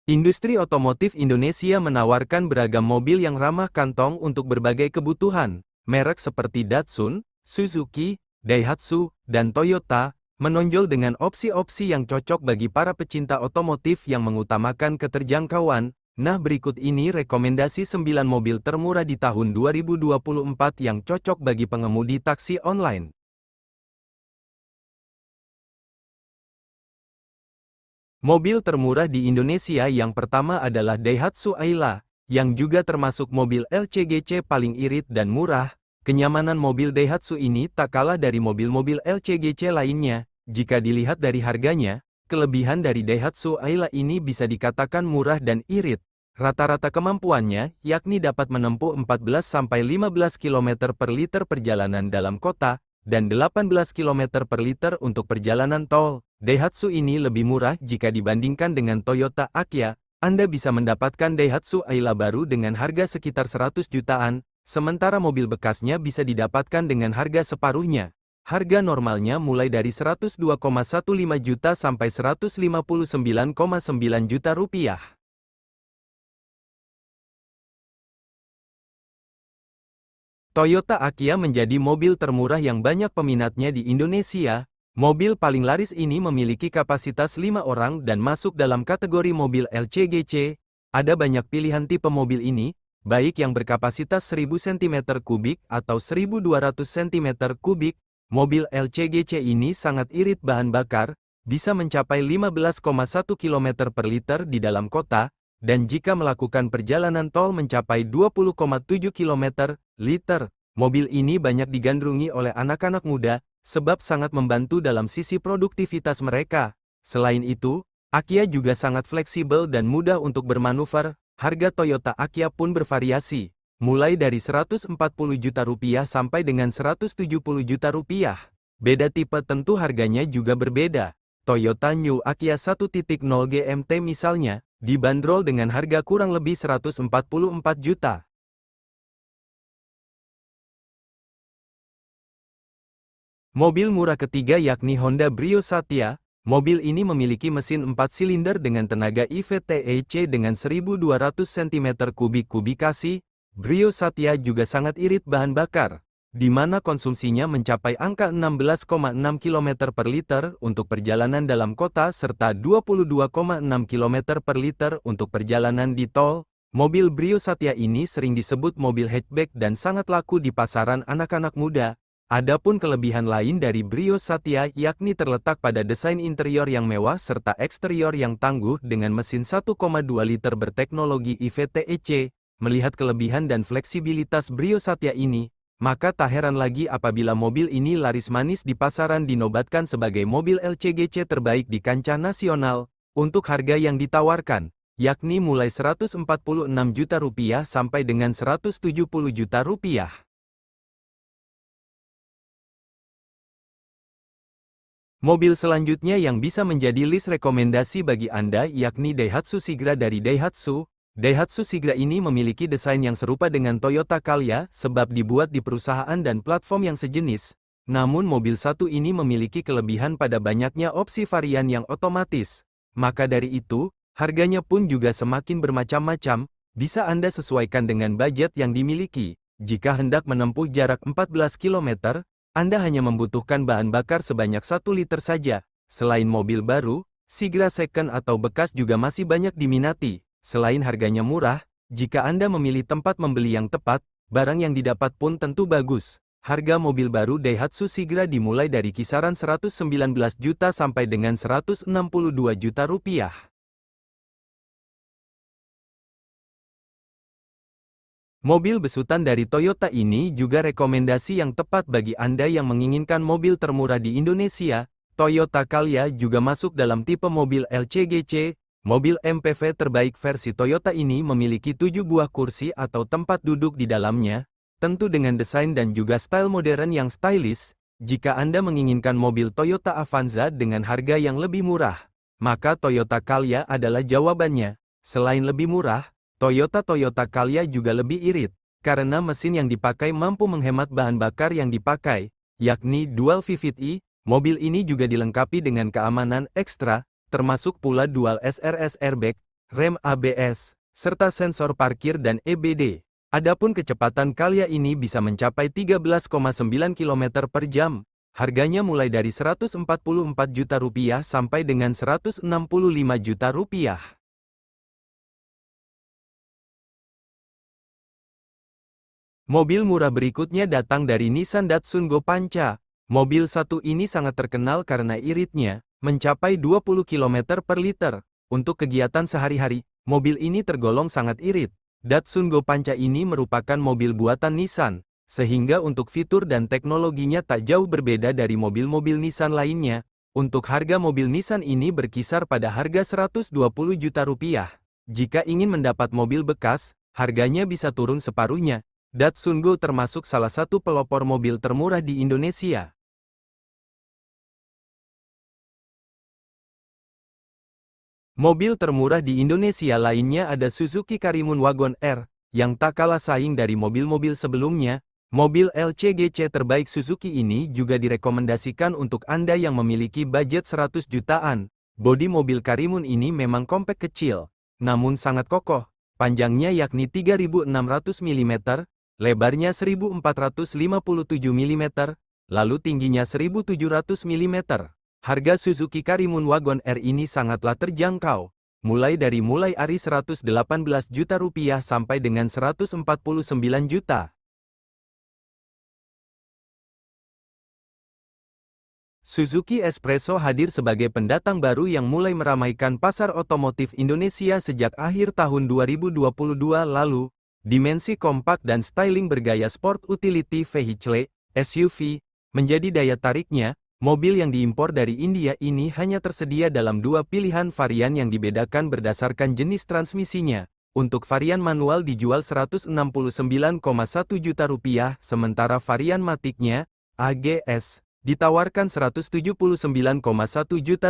Industri otomotif Indonesia menawarkan beragam mobil yang ramah kantong untuk berbagai kebutuhan. Merek seperti Datsun, Suzuki, Daihatsu, dan Toyota menonjol dengan opsi-opsi yang cocok bagi para pecinta otomotif yang mengutamakan keterjangkauan. Nah, berikut ini rekomendasi 9 mobil termurah di tahun 2024 yang cocok bagi pengemudi taksi online. Mobil termurah di Indonesia yang pertama adalah Daihatsu Ayla, yang juga termasuk mobil LCGC paling irit dan murah. Kenyamanan mobil Daihatsu ini tak kalah dari mobil-mobil LCGC lainnya. Jika dilihat dari harganya, kelebihan dari Daihatsu Ayla ini bisa dikatakan murah dan irit. Rata-rata kemampuannya, yakni dapat menempuh 14-15 km per liter perjalanan dalam kota, dan 18 km per liter untuk perjalanan tol. Daihatsu ini lebih murah jika dibandingkan dengan Toyota Aquia. Anda bisa mendapatkan Daihatsu Ayla baru dengan harga sekitar 100 jutaan, sementara mobil bekasnya bisa didapatkan dengan harga separuhnya. Harga normalnya mulai dari 102,15 juta sampai 159,9 juta rupiah. Toyota Aquia menjadi mobil termurah yang banyak peminatnya di Indonesia. Mobil paling laris ini memiliki kapasitas 5 orang dan masuk dalam kategori mobil LCGC. Ada banyak pilihan tipe mobil ini, baik yang berkapasitas 1000 cm3 atau 1200 cm3. Mobil LCGC ini sangat irit bahan bakar, bisa mencapai 15,1 km per liter di dalam kota, dan jika melakukan perjalanan tol mencapai 20,7 km/liter. Mobil ini banyak digandrungi oleh anak-anak muda, sebab sangat membantu dalam sisi produktivitas mereka. Selain itu, Aquia juga sangat fleksibel dan mudah untuk bermanuver. Harga Toyota Aquia pun bervariasi, mulai dari 140 juta rupiah sampai dengan 170 juta rupiah. Beda tipe tentu harganya juga berbeda. Toyota New Aquia 1.0 GMT misalnya, dibanderol dengan harga kurang lebih 144 juta. Mobil murah ketiga yakni Honda Brio Satya. Mobil ini memiliki mesin 4 silinder dengan tenaga IVTEC dengan 1200 cm3 kubikasi. Brio Satya juga sangat irit bahan bakar, di mana konsumsinya mencapai angka 16,6 km per liter untuk perjalanan dalam kota serta 22,6 km per liter untuk perjalanan di tol. Mobil Brio Satya ini sering disebut mobil hatchback dan sangat laku di pasaran anak-anak muda. Adapun kelebihan lain dari Brio Satya yakni terletak pada desain interior yang mewah serta eksterior yang tangguh dengan mesin 1,2 liter berteknologi IVTEC. Melihat kelebihan dan fleksibilitas Brio Satya ini, maka tak heran lagi apabila mobil ini laris manis di pasaran dinobatkan sebagai mobil LCGC terbaik di kancah nasional. Untuk harga yang ditawarkan, yakni mulai 146 juta rupiah sampai dengan 170 juta rupiah. Mobil selanjutnya yang bisa menjadi list rekomendasi bagi Anda yakni Daihatsu Sigra dari Daihatsu. Daihatsu Sigra ini memiliki desain yang serupa dengan Toyota Calya sebab dibuat di perusahaan dan platform yang sejenis. Namun mobil satu ini memiliki kelebihan pada banyaknya opsi varian yang otomatis. Maka dari itu, harganya pun juga semakin bermacam-macam, bisa Anda sesuaikan dengan budget yang dimiliki. Jika hendak menempuh jarak 14 km, Anda hanya membutuhkan bahan bakar sebanyak 1 liter saja. Selain mobil baru, Sigra second atau bekas juga masih banyak diminati. Selain harganya murah, jika Anda memilih tempat membeli yang tepat, barang yang didapat pun tentu bagus. Harga mobil baru Daihatsu Sigra dimulai dari kisaran 119 juta sampai dengan 162 juta rupiah. Mobil besutan dari Toyota ini juga rekomendasi yang tepat bagi Anda yang menginginkan mobil termurah di Indonesia. Toyota Calya juga masuk dalam tipe mobil LCGC. Mobil MPV terbaik versi Toyota ini memiliki 7 buah kursi atau tempat duduk di dalamnya, tentu dengan desain dan juga style modern yang stylish. Jika Anda menginginkan mobil Toyota Avanza dengan harga yang lebih murah, maka Toyota Calya adalah jawabannya. Selain lebih murah, Toyota Calya juga lebih irit, karena mesin yang dipakai mampu menghemat bahan bakar yang dipakai, yakni Dual VVT-e. Mobil ini juga dilengkapi dengan keamanan ekstra, termasuk pula Dual SRS airbag. rem ABS, serta sensor parkir dan EBD. Adapun kecepatan Calya ini bisa mencapai 13,9 km per jam. Harganya mulai dari Rp144 juta sampai dengan Rp165 juta. Mobil murah berikutnya datang dari Nissan Datsun Go Pancha. Mobil satu ini sangat terkenal karena iritnya, mencapai 20 km per liter. Untuk kegiatan sehari-hari, mobil ini tergolong sangat irit. Datsun Go Pancha ini merupakan mobil buatan Nissan, sehingga untuk fitur dan teknologinya tak jauh berbeda dari mobil-mobil Nissan lainnya. Untuk harga mobil Nissan ini berkisar pada harga Rp120 juta. Jika ingin mendapat mobil bekas, harganya bisa turun separuhnya. Datsun Go termasuk salah satu pelopor mobil termurah di Indonesia. Mobil termurah di Indonesia lainnya ada Suzuki Karimun Wagon R, yang tak kalah saing dari mobil-mobil sebelumnya. Mobil LCGC terbaik Suzuki ini juga direkomendasikan untuk Anda yang memiliki budget 100 jutaan. Bodi mobil Karimun ini memang kompak kecil, namun sangat kokoh. Panjangnya yakni 3600 mm, lebarnya 1457 mm, lalu tingginya 1700 mm. Harga Suzuki Karimun Wagon R ini sangatlah terjangkau, mulai Rp118 juta sampai dengan Rp149 juta. Suzuki Espresso hadir sebagai pendatang baru yang mulai meramaikan pasar otomotif Indonesia sejak akhir tahun 2022 lalu. Dimensi kompak dan styling bergaya sport utility vehicle, SUV, menjadi daya tariknya. Mobil yang diimpor dari India ini hanya tersedia dalam dua pilihan varian yang dibedakan berdasarkan jenis transmisinya. Untuk varian manual dijual Rp169,1 juta, sementara varian matiknya, AGS, ditawarkan Rp179,1 juta.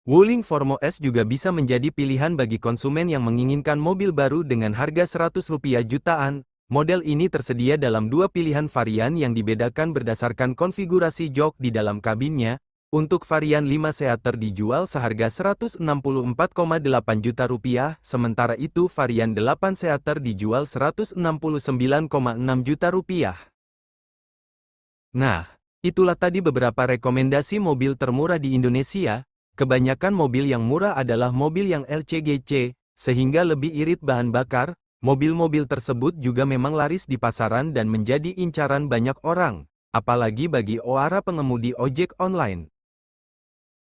Wuling Formo S juga bisa menjadi pilihan bagi konsumen yang menginginkan mobil baru dengan harga Rp100 jutaan. Model ini tersedia dalam dua pilihan varian yang dibedakan berdasarkan konfigurasi jok di dalam kabinnya. Untuk varian 5 seater dijual seharga Rp164,8 juta, sementara itu varian 8 seater dijual Rp169,6 juta. Nah, itulah tadi beberapa rekomendasi mobil termurah di Indonesia. Kebanyakan mobil yang murah adalah mobil yang LCGC, sehingga lebih irit bahan bakar. Mobil-mobil tersebut juga memang laris di pasaran dan menjadi incaran banyak orang, apalagi bagi para pengemudi ojek online.